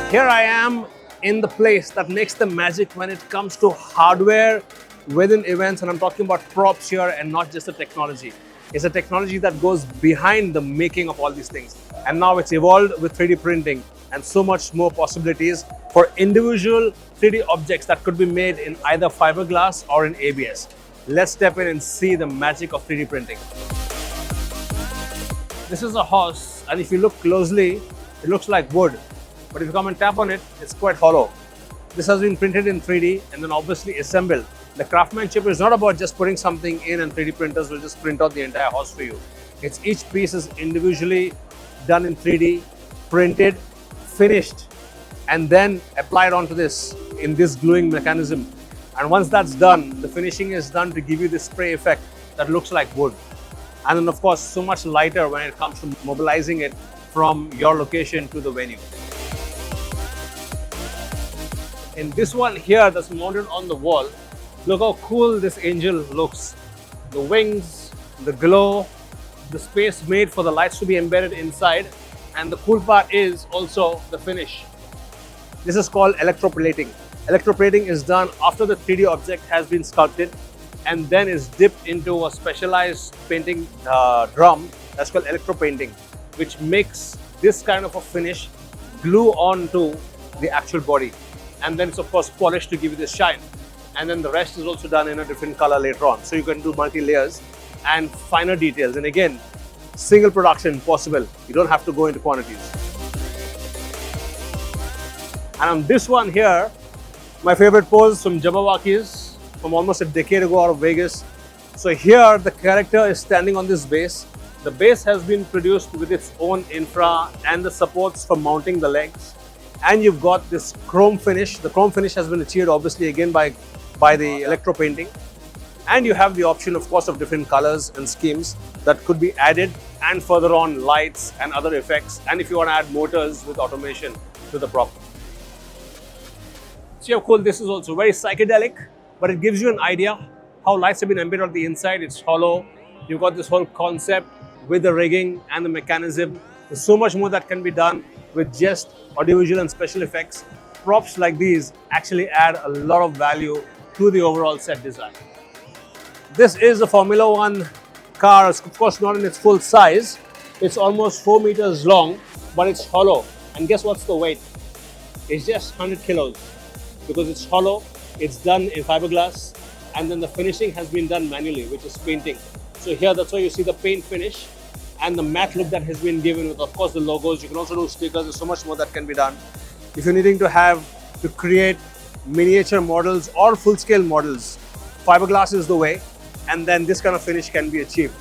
Here I am in the place that makes the magic when it comes to hardware within events, and I'm talking about props here and not just the technology. It's a technology that goes behind the making of all these things. And now it's evolved with 3D printing and so much more possibilities for individual 3D objects that could be made in either fiberglass or in ABS. Let's step in and see the magic of 3D printing. This is a horse, and if you look closely, it looks like wood. But if you come and tap on it, it's quite hollow. This has been printed in 3D and then obviously assembled. The craftsmanship is not about just putting something in and 3D printers will just print out the entire horse for you. It's each piece is individually done in 3D, printed, finished, and then applied onto this in this gluing mechanism. And once that's done, the finishing is done to give you this spray effect that looks like wood. And then of course, so much lighter when it comes to mobilizing it from your location to the venue. In this one here that's mounted on the wall, look how cool this angel looks. The wings, the glow, the space made for the lights to be embedded inside, and the cool part is also the finish. This is called electroplating. Electroplating is done after the 3D object has been sculpted and then is dipped into a specialized painting drum that's called electropainting, which makes this kind of a finish glue onto the actual body. And then it's of course polished to give you this shine. And then the rest is also done in a different color later on. So you can do multi-layers and finer details. And again, single production possible. You don't have to go into quantities. And on this one here, my favorite pose from Jabberwockies from almost a decade ago out of Vegas. So here the character is standing on this base. The base has been produced with its own infra and the supports for mounting the legs. And you've got this chrome finish. The chrome finish has been achieved obviously again by the electro painting. And you have the option of course of different colors and schemes that could be added, and further on lights and other effects. And if you want to add motors with automation to the prop. See how cool this is also. Very psychedelic, but it gives you an idea how lights have been embedded on the inside. It's hollow. You've got this whole concept with the rigging and the mechanism. There's so much more that can be done with just audiovisual and special effects. Props like these actually add a lot of value to the overall set design. This is a Formula One car, of course not in its full size. It's almost 4 meters long, but it's hollow. And guess what's the weight? It's just 100 kilos. Because it's hollow, it's done in fiberglass, and then the finishing has been done manually, which is painting. So here, that's why you see the paint finish and the matte look that has been given with, of course, the logos. You can also do stickers. There's so much more that can be done. If you're needing to create miniature models or full-scale models, fiberglass is the way, and then this kind of finish can be achieved.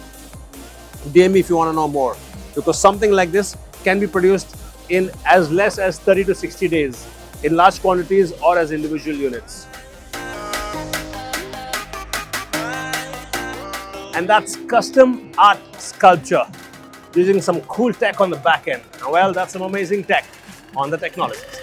DM me if you want to know more, because something like this can be produced in as less as 30 to 60 days in large quantities or as individual units. And that's custom art sculpture using some cool tech on the back end. Well, that's some amazing tech on the Technologist.